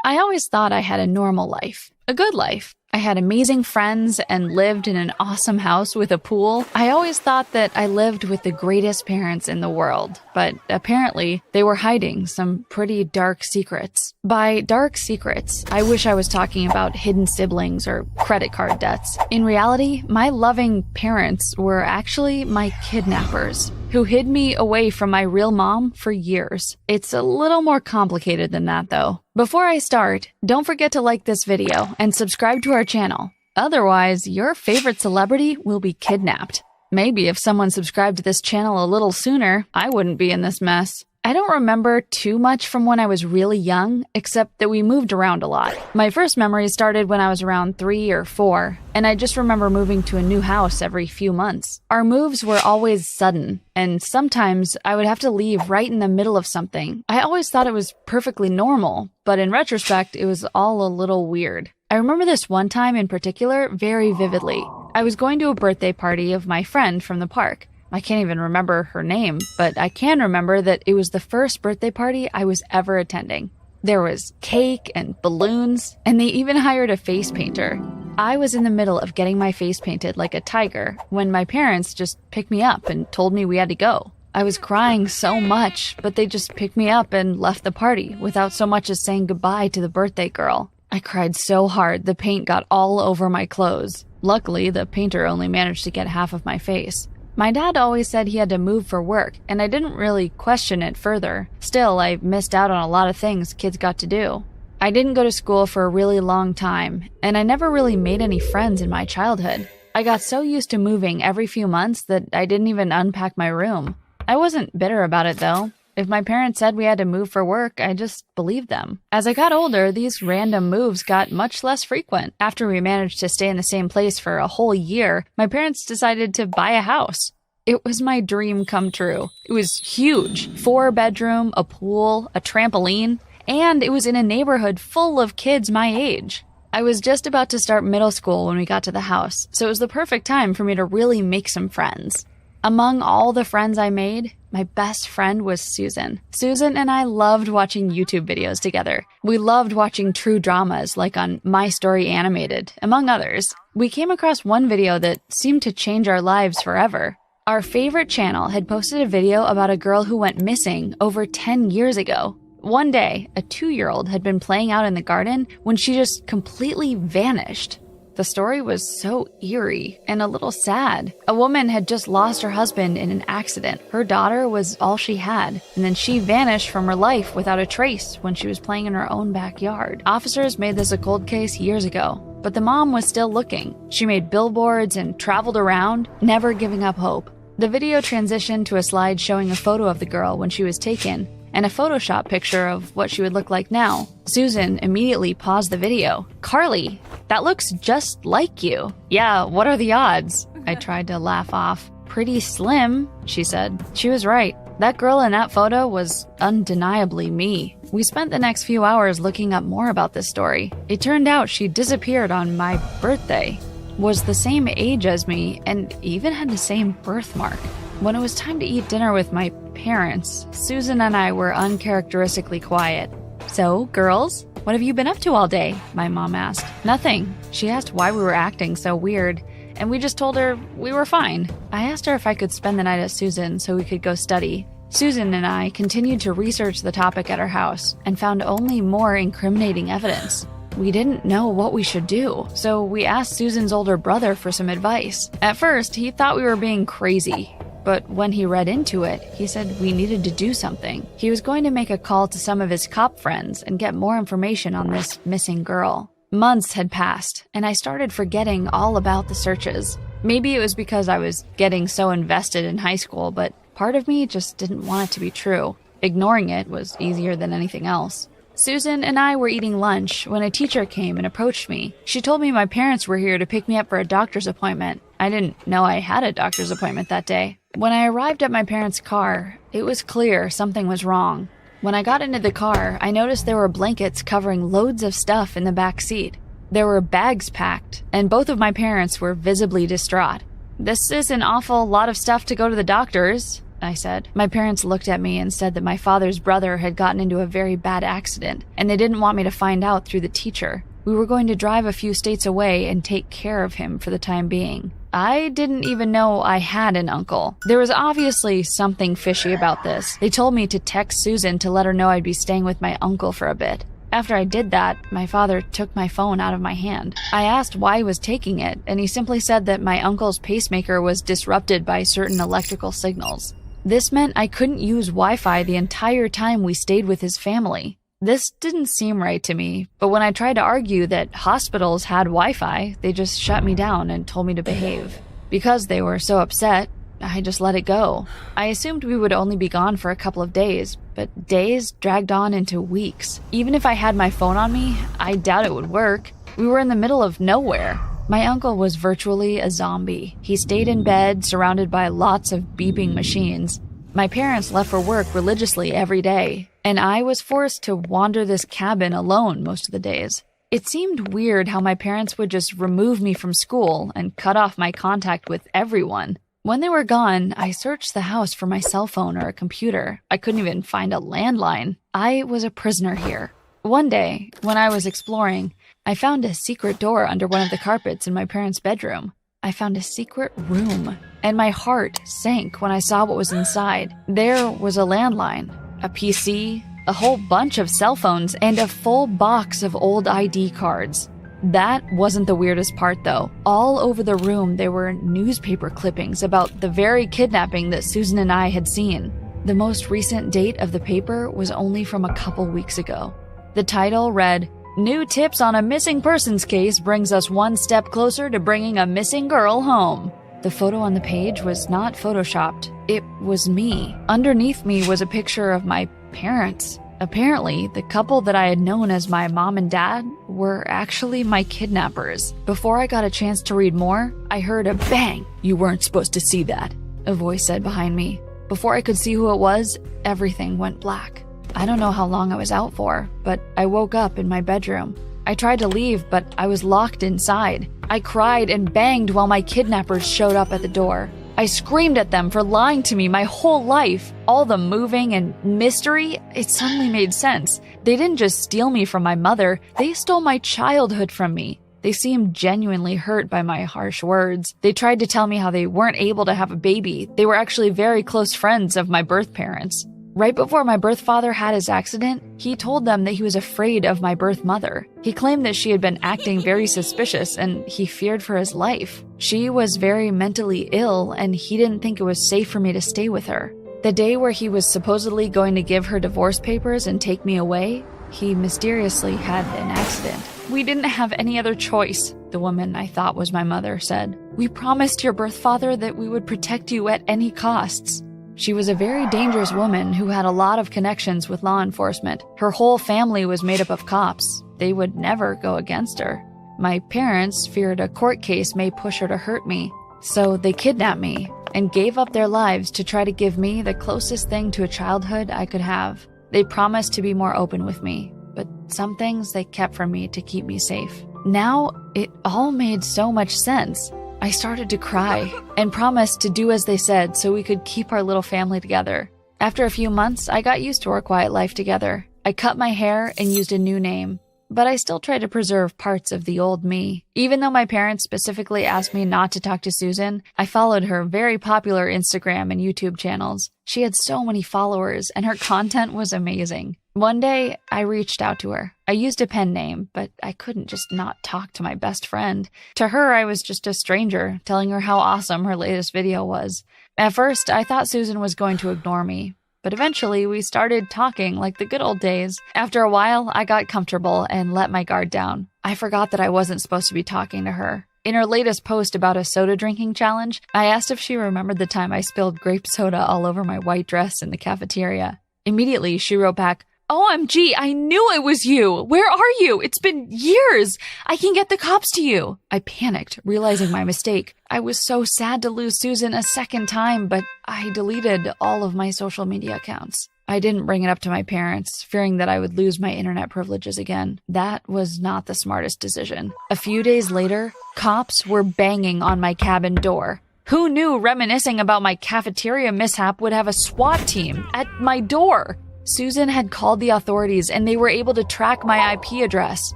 I always thought I had a normal life, a good life. I had amazing friends and lived in an awesome house with a pool. I always thought that I lived with the greatest parents in the world, but apparently they were hiding some pretty dark secrets. By dark secrets, I wish I was talking about hidden siblings or credit card debts. In reality, my loving parents were actually my kidnappers, who hid me away from my real mom for years. It's a little more complicated than that, though. Before I start, don't forget to like this video and subscribe to our channel. Otherwise, your favorite celebrity will be kidnapped. Maybe if someone subscribed to this channel a little sooner, I wouldn't be in this mess. I don't remember too much from when I was really young, except that we moved around a lot. My first memories started when I was around 3 or 4, and I just remember moving to a new house every few months. Our moves were always sudden, and sometimes I would have to leave right in the middle of something. I always thought it was perfectly normal, but in retrospect, it was all a little weird. I remember this one time in particular very vividly. I was going to a birthday party of my friend from the park. I can't even remember her name, but I can remember that it was the first birthday party I was ever attending. There was cake and balloons, and they even hired a face painter. I was in the middle of getting my face painted like a tiger when my parents just picked me up and told me we had to go. I was crying so much, but they just picked me up and left the party without so much as saying goodbye to the birthday girl. I cried so hard the paint got all over my clothes. Luckily, the painter only managed to get half of my face. My dad always said he had to move for work, and I didn't really question it further. Still, I missed out on a lot of things kids got to do. I didn't go to school for a really long time, and I never really made any friends in my childhood. I got so used to moving every few months that I didn't even unpack my room. I wasn't bitter about it, though. If my parents said we had to move for work, I just believed them. As I got older, these random moves got much less frequent. After we managed to stay in the same place for a whole year, my parents decided to buy a house. It was my dream come true. It was huge. 4-bedroom, a pool, a trampoline, and it was in a neighborhood full of kids my age. I was just about to start middle school when we got to the house, so it was the perfect time for me to really make some friends. Among all the friends I made, my best friend was Susan. Susan and I loved watching YouTube videos together. We loved watching true dramas like on My Story Animated, among others. We came across one video that seemed to change our lives forever. Our favorite channel had posted a video about a girl who went missing over 10 years ago. One day, a 2-year-old had been playing out in the garden when she just completely vanished. The story was so eerie and a little sad. A woman had just lost her husband in an accident. Her daughter was all she had, and then she vanished from her life without a trace when she was playing in her own backyard. Officers made this a cold case years ago, but the mom was still looking. She made billboards and traveled around, never giving up hope. The video transitioned to a slide showing a photo of the girl when she was taken, and a Photoshop picture of what she would look like now. Susan immediately paused the video. "Carly, that looks just like you." "Yeah, what are the odds?" I tried to laugh off. "Pretty slim," she said. She was right. That girl in that photo was undeniably me. We spent the next few hours looking up more about this story. It turned out she disappeared on my birthday, was the same age as me, and even had the same birthmark. When it was time to eat dinner with my parents, Susan and I were uncharacteristically quiet. "So, girls, what have you been up to all day?" my mom asked. "Nothing." She asked why we were acting so weird, and we just told her we were fine. I asked her if I could spend the night at Susan so we could go study. Susan and I continued to research the topic at our house and found only more incriminating evidence. We didn't know what we should do, so we asked Susan's older brother for some advice. At first, he thought we were being crazy. But when he read into it, he said we needed to do something. He was going to make a call to some of his cop friends and get more information on this missing girl. Months had passed, and I started forgetting all about the searches. Maybe it was because I was getting so invested in high school, but part of me just didn't want it to be true. Ignoring it was easier than anything else. Susan and I were eating lunch when a teacher came and approached me. She told me my parents were here to pick me up for a doctor's appointment. I didn't know I had a doctor's appointment that day. When I arrived at my parents' car, it was clear something was wrong. When I got into the car, I noticed there were blankets covering loads of stuff in the back seat. There were bags packed, and both of my parents were visibly distraught. "This is an awful lot of stuff to go to the doctor's," I said. My parents looked at me and said that my father's brother had gotten into a very bad accident, and they didn't want me to find out through the teacher. We were going to drive a few states away and take care of him for the time being. I didn't even know I had an uncle. There was obviously something fishy about this. They told me to text Susan to let her know I'd be staying with my uncle for a bit. After I did that, my father took my phone out of my hand. I asked why he was taking it, and he simply said that my uncle's pacemaker was disrupted by certain electrical signals. This meant I couldn't use Wi-Fi the entire time we stayed with his family. This didn't seem right to me, but when I tried to argue that hospitals had Wi-Fi, they just shut me down and told me to behave. Because they were so upset, I just let it go. I assumed we would only be gone for a couple of days, but days dragged on into weeks. Even if I had my phone on me, I doubt it would work. We were in the middle of nowhere. My uncle was virtually a zombie. He stayed in bed, surrounded by lots of beeping machines. My parents left for work religiously every day, and I was forced to wander this cabin alone most of the days. It seemed weird how my parents would just remove me from school and cut off my contact with everyone. When they were gone, I searched the house for my cell phone or a computer. I couldn't even find a landline. I was a prisoner here. One day, when I was exploring, I found a secret door under one of the carpets in my parents' bedroom. I found a secret room, and my heart sank when I saw what was inside. There was a landline, a PC, a whole bunch of cell phones, and a full box of old ID cards. That wasn't the weirdest part, though. All over the room, there were newspaper clippings about the very kidnapping that Susan and I had seen. The most recent date of the paper was only from a couple weeks ago. The title read, "New tips on a missing persons case brings us one step closer to bringing a missing girl home." The photo on the page was not photoshopped. It was me. Underneath me was a picture of my parents. Apparently, the couple that I had known as my mom and dad were actually my kidnappers. Before I got a chance to read more, I heard a bang. "You weren't supposed to see that," a voice said behind me. Before I could see who it was, everything went black. I don't know how long I was out for, but I woke up in my bedroom. I tried to leave, but I was locked inside. I cried and banged while my kidnappers showed up at the door. I screamed at them for lying to me my whole life. All the moving and mystery, it suddenly made sense. They didn't just steal me from my mother, they stole my childhood from me. They seemed genuinely hurt by my harsh words. They tried to tell me how they weren't able to have a baby. They were actually very close friends of my birth parents. Right before my birth father had his accident, he told them that he was afraid of my birth mother. He claimed that she had been acting very suspicious and he feared for his life. She was very mentally ill and he didn't think it was safe for me to stay with her. The day where he was supposedly going to give her divorce papers and take me away, he mysteriously had an accident. "We didn't have any other choice," the woman I thought was my mother said. "We promised your birth father that we would protect you at any costs." She was a very dangerous woman who had a lot of connections with law enforcement. Her whole family was made up of cops. They would never go against her. My parents feared a court case may push her to hurt me, so they kidnapped me and gave up their lives to try to give me the closest thing to a childhood I could have. They promised to be more open with me, but some things they kept from me to keep me safe. Now, it all made so much sense. I started to cry and promised to do as they said so we could keep our little family together. After a few months, I got used to our quiet life together. I cut my hair and used a new name, but I still tried to preserve parts of the old me. Even though my parents specifically asked me not to talk to Susan, I followed her very popular Instagram and YouTube channels. She had so many followers and her content was amazing. One day, I reached out to her. I used a pen name, but I couldn't just not talk to my best friend. To her, I was just a stranger, telling her how awesome her latest video was. At first, I thought Susan was going to ignore me, but eventually we started talking like the good old days. After a while, I got comfortable and let my guard down. I forgot that I wasn't supposed to be talking to her. In her latest post about a soda drinking challenge, I asked if she remembered the time I spilled grape soda all over my white dress in the cafeteria. Immediately, she wrote back, "OMG, I knew it was you! Where are you? It's been years! I can get the cops to you!" I panicked, realizing my mistake. I was so sad to lose Susan a second time, but I deleted all of my social media accounts. I didn't bring it up to my parents, fearing that I would lose my internet privileges again. That was not the smartest decision. A few days later, cops were banging on my cabin door. Who knew reminiscing about my cafeteria mishap would have a SWAT team at my door? Susan had called the authorities and they were able to track my IP address.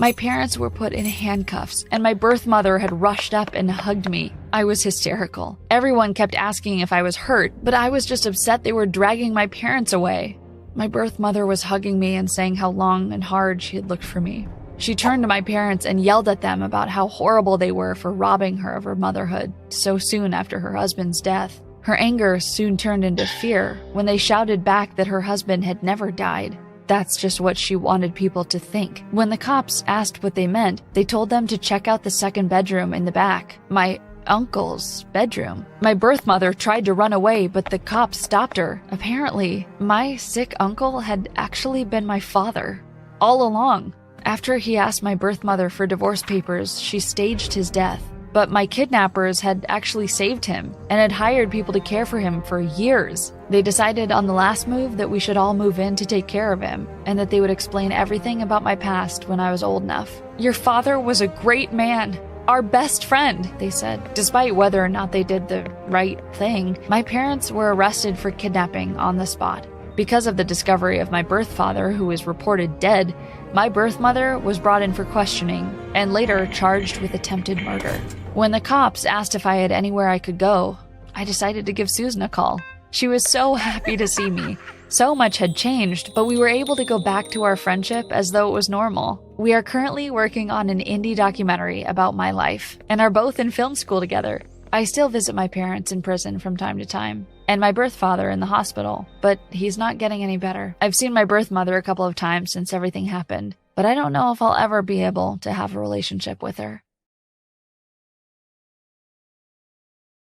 My parents were put in handcuffs, and my birth mother had rushed up and hugged me. I was hysterical. Everyone kept asking if I was hurt, but I was just upset they were dragging my parents away. My birth mother was hugging me and saying how long and hard she had looked for me. She turned to my parents and yelled at them about how horrible they were for robbing her of her motherhood so soon after her husband's death. Her anger soon turned into fear when they shouted back that her husband had never died. That's just what she wanted people to think. When the cops asked what they meant, they told them to check out the second bedroom in the back, my uncle's bedroom. My birth mother tried to run away, but the cops stopped her. Apparently, my sick uncle had actually been my father all along. After he asked my birth mother for divorce papers, she staged his death. But my kidnappers had actually saved him and had hired people to care for him for years. They decided on the last move that we should all move in to take care of him and that they would explain everything about my past when I was old enough. Your father was a great man, our best friend, they said. Despite whether or not they did the right thing, my parents were arrested for kidnapping on the spot. Because of the discovery of my birth father, who was reported dead, my birth mother was brought in for questioning and later charged with attempted murder. When the cops asked if I had anywhere I could go, I decided to give Susan a call. She was so happy to see me. So much had changed, but we were able to go back to our friendship as though it was normal. We are currently working on an indie documentary about my life and are both in film school together. I still visit my parents in prison from time to time, and my birth father in the hospital, but he's not getting any better. I've seen my birth mother a couple of times since everything happened, but I don't know if I'll ever be able to have a relationship with her.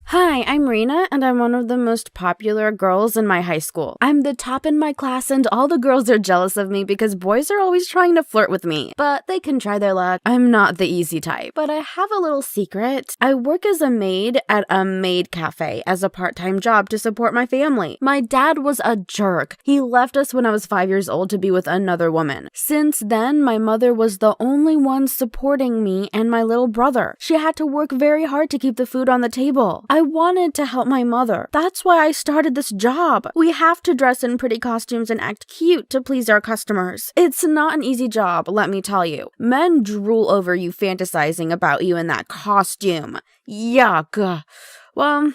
Hi, I'm Rena, and I'm one of the most popular girls in my high school. I'm the top in my class, and all the girls are jealous of me because boys are always trying to flirt with me. But they can try their luck. I'm not the easy type. But I have a little secret. I work as a maid at a maid cafe as a part-time job to support my family. My dad was a jerk. He left us when I was 5 years old to be with another woman. Since then, my mother was the only one supporting me and my little brother. She had to work very hard to keep the food on the table. I wanted to help my mother. That's why I started this job. We have to dress in pretty costumes and act cute to please our customers. It's not an easy job, let me tell you. Men drool over you fantasizing about you in that costume. Yuck. Well,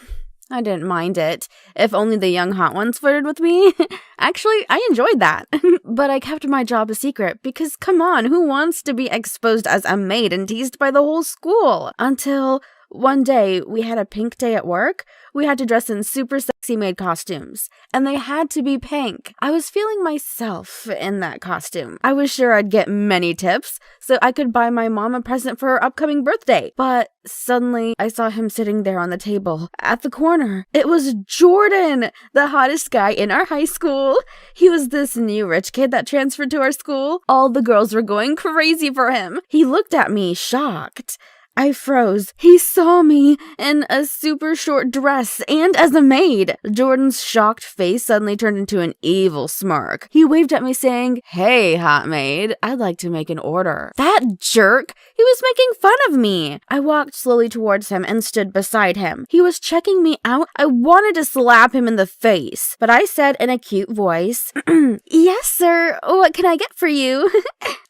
I didn't mind it. If only the young hot ones flirted with me. Actually, I enjoyed that. But I kept my job a secret because, come on, who wants to be exposed as a maid and teased by the whole school? Until one day, we had a pink day at work. We had to dress in super sexy maid costumes, and they had to be pink. I was feeling myself in that costume. I was sure I'd get many tips, so I could buy my mom a present for her upcoming birthday. But suddenly, I saw him sitting there on the table, at the corner. It was Jordan, the hottest guy in our high school. He was this new rich kid that transferred to our school. All the girls were going crazy for him. He looked at me, shocked. I froze. He saw me in a super short dress and as a maid. Jordan's shocked face suddenly turned into an evil smirk. He waved at me saying, "Hey, hot maid, I'd like to make an order." That jerk! He was making fun of me. I walked slowly towards him and stood beside him. He was checking me out. I wanted to slap him in the face, but I said in a cute voice, "Yes, sir. What can I get for you?"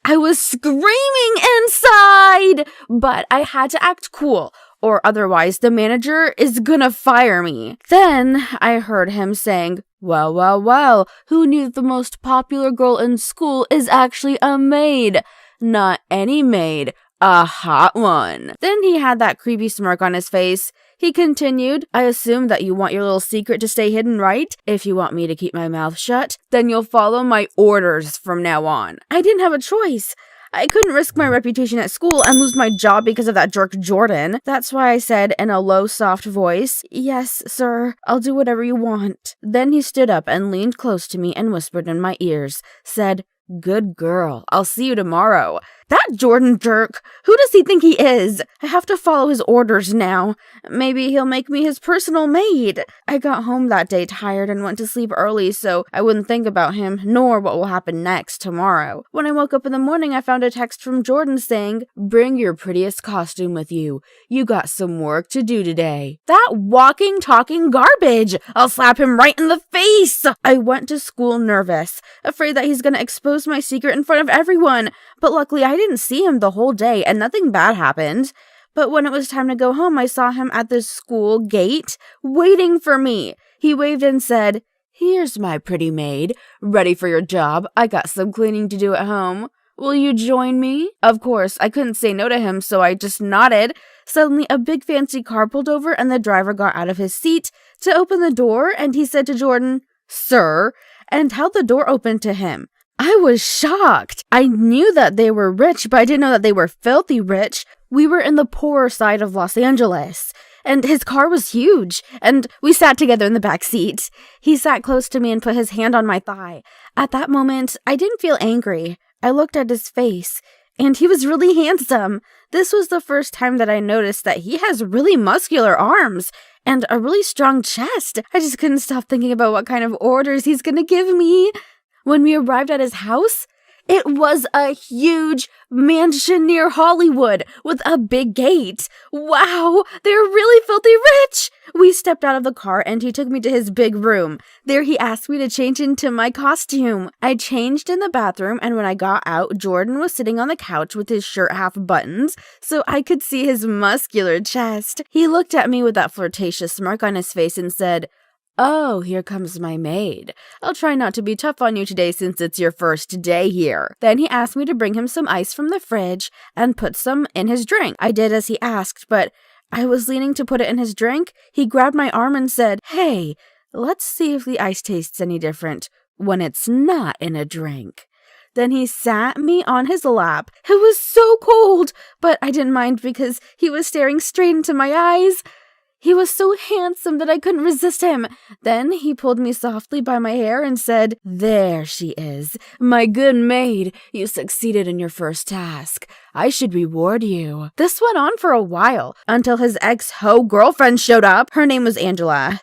I was screaming inside, but I had to act cool, or otherwise the manager is gonna fire me. Then I heard him saying, well, who knew that the most popular girl in school is actually a maid? Not any maid, a hot one." Then he had that creepy smirk on his face. He continued, "I assume that you want your little secret to stay hidden, right? If you want me to keep my mouth shut, then you'll follow my orders from now on." I didn't have a choice. I couldn't risk my reputation at school and lose my job because of that jerk Jordan. That's why I said in a low, soft voice, "Yes, sir, I'll do whatever you want." Then he stood up and leaned close to me and whispered in my ears, said, "Good girl, I'll see you tomorrow." That Jordan jerk! Who does he think he is? I have to follow his orders now. Maybe he'll make me his personal maid. I got home that day tired and went to sleep early so I wouldn't think about him, nor what will happen next tomorrow. When I woke up in the morning, I found a text from Jordan saying, "Bring your prettiest costume with you. You got some work to do today." That walking, talking garbage! I'll slap him right in the face! I went to school nervous, afraid that he's gonna expose my secret in front of everyone. But luckily, I didn't see him the whole day and nothing bad happened. But when it was time to go home, I saw him at the school gate, waiting for me. He waved and said, "Here's my pretty maid. Ready for your job? I got some cleaning to do at home. Will you join me?" Of course, I couldn't say no to him, so I just nodded. Suddenly, a big fancy car pulled over and the driver got out of his seat to open the door, and he said to Jordan, "Sir," and held the door open to him. I was shocked. I knew that they were rich, but I didn't know that they were filthy rich. We were in the poorer side of Los Angeles, and his car was huge, and we sat together in the back seat. He sat close to me and put his hand on my thigh. At that moment, I didn't feel angry. I looked at his face, and he was really handsome. This was the first time that I noticed that he has really muscular arms and a really strong chest. I just couldn't stop thinking about what kind of orders he's gonna give me. When we arrived at his house, it was a huge mansion near Hollywood with a big gate. Wow, they're really filthy rich! We stepped out of the car and he took me to his big room. There he asked me to change into my costume. I changed in the bathroom, and when I got out, Jordan was sitting on the couch with his shirt half buttoned so I could see his muscular chest. He looked at me with that flirtatious smirk on his face and said, "Oh, here comes my maid. I'll try not to be tough on you today since it's your first day here." Then he asked me to bring him some ice from the fridge and put some in his drink. I did as he asked, but I was leaning to put it in his drink. He grabbed my arm and said, "Hey, let's see if the ice tastes any different when it's not in a drink." Then he sat me on his lap. It was so cold, but I didn't mind because he was staring straight into my eyes. He was so handsome that I couldn't resist him. Then he pulled me softly by my hair and said, "There she is, my good maid. You succeeded in your first task. I should reward you." This went on for a while, until his ex-ho girlfriend showed up. Her name was Angela.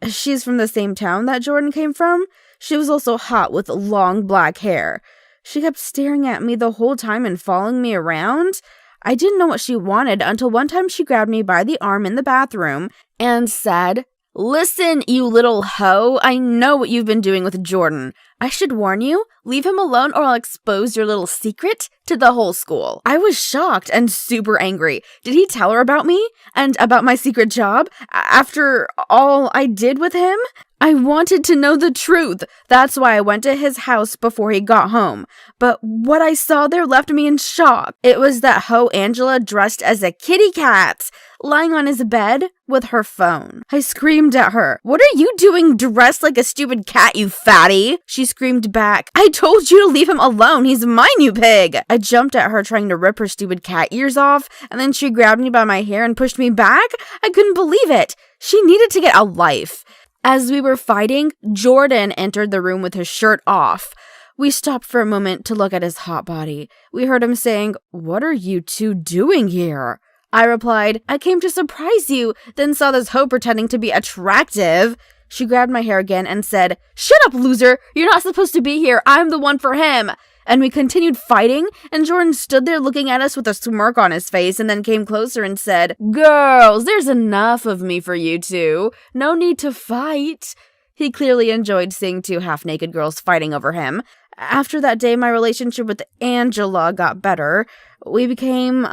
She's from the same town that Jordan came from. She was also hot with long black hair. She kept staring at me the whole time and following me around. I didn't know what she wanted until one time she grabbed me by the arm in the bathroom and said, "Listen, you little hoe, I know what you've been doing with Jordan. I should warn you, leave him alone or I'll expose your little secret to the whole school." I was shocked and super angry. Did he tell her about me and about my secret job after all I did with him? I wanted to know the truth. That's why I went to his house before he got home. But what I saw there left me in shock. It was that hoe Angela dressed as a kitty cat, lying on his bed with her phone. I screamed at her, "What are you doing dressed like a stupid cat, you fatty?" She screamed back, "I told you to leave him alone. He's mine, you pig." I jumped at her trying to rip her stupid cat ears off, and then she grabbed me by my hair and pushed me back. I couldn't believe it. She needed to get a life. As we were fighting, Jordan entered the room with his shirt off. We stopped for a moment to look at his hot body. We heard him saying, "What are you two doing here?" I replied, "I came to surprise you, then saw this hoe pretending to be attractive." She grabbed my hair again and said, "Shut up, loser! You're not supposed to be here. I'm the one for him." And we continued fighting, and Jordan stood there looking at us with a smirk on his face and then came closer and said, "Girls, there's enough of me for you two. No need to fight." He clearly enjoyed seeing two half-naked girls fighting over him. After that day, my relationship with Angela got better. We became,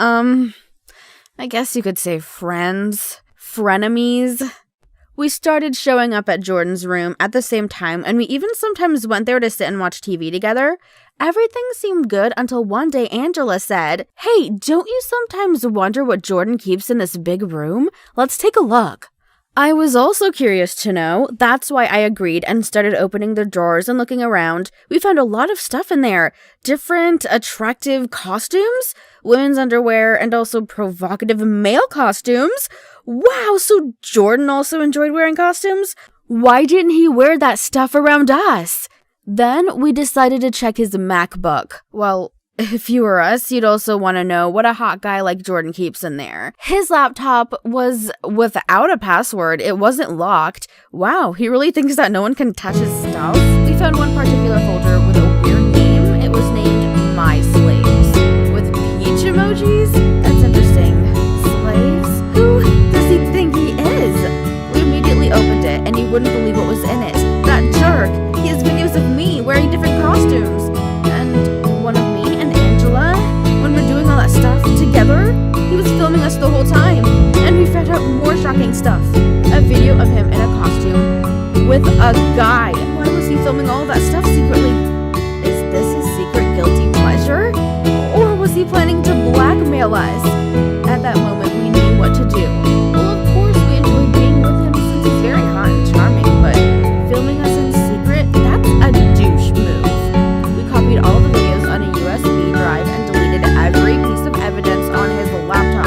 I guess you could say friends. Frenemies. We started showing up at Jordan's room at the same time, and we even sometimes went there to sit and watch TV together. Everything seemed good until one day Angela said, "Hey, don't you sometimes wonder what Jordan keeps in this big room? Let's take a look." I was also curious to know. That's why I agreed and started opening the drawers and looking around. We found a lot of stuff in there. Different, attractive costumes, women's underwear, and also provocative male costumes. Wow, so Jordan also enjoyed wearing costumes? Why didn't he wear that stuff around us? Then we decided to check his MacBook. Well, If you were us, you'd also want to know what a hot guy like Jordan keeps in there. His laptop was without a password. It wasn't locked. Wow, he really thinks that no one can touch his stuff? We found one particular folder with a weird name. It was named My Slaves, with peach emojis. That's interesting. Slaves? Who does he think he is? We immediately opened it, and you wouldn't believe what was in it. That jerk! He has videos of me wearing different costumes. And one of me and Angela, when we're doing all that stuff together, he was filming us the whole time. And we found out more shocking stuff. A video of him in a costume with a guy. Why was he filming all that stuff secretly? Is this his secret guilty pleasure? Or was he planning to blackmail us? At that moment, we knew what to do. Well, of course, we enjoyed being with him since he's very hot and charming, but filming us in secret, that's a douche move. We copied all the videos on a USB drive and deleted every piece of evidence on his laptop.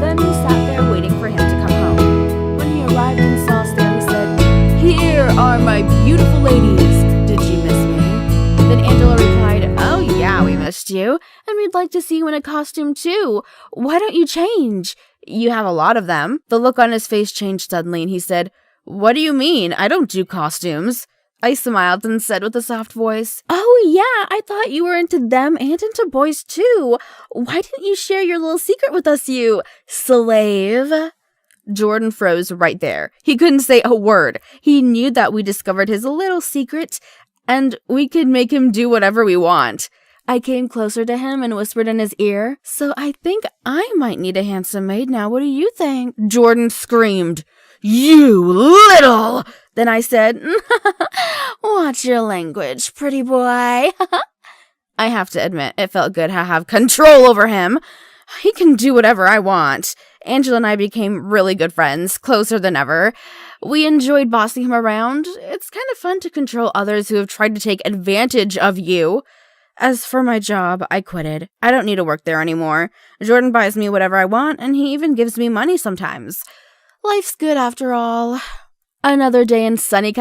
Then we sat there waiting for him to come home. When he arrived and saw us there, he said, "Here are my beautiful ladies. Did you miss me?" Then Angela replied, "Oh yeah, we missed you. And we'd like to see you in a costume too. Why don't you change? You have a lot of them." The look on his face changed suddenly and he said, "What do you mean? I don't do costumes." I smiled and said with a soft voice, "Oh yeah, I thought you were into them and into boys too. Why didn't you share your little secret with us, you slave?" Jordan froze right there. He couldn't say a word. He knew that we discovered his little secret and we could make him do whatever we want. I came closer to him and whispered in his ear, "So I think I might need a handsome maid now. What do you think?" Jordan screamed, "You little!" Then I said, "Watch your language, pretty boy." I have to admit, it felt good to have control over him. He can do whatever I want. Angela and I became really good friends, closer than ever. We enjoyed bossing him around. It's kind of fun to control others who have tried to take advantage of you. As for my job, I quitted. I don't need to work there anymore. Jordan buys me whatever I want, and he even gives me money sometimes. Life's good after all. Another day in sunny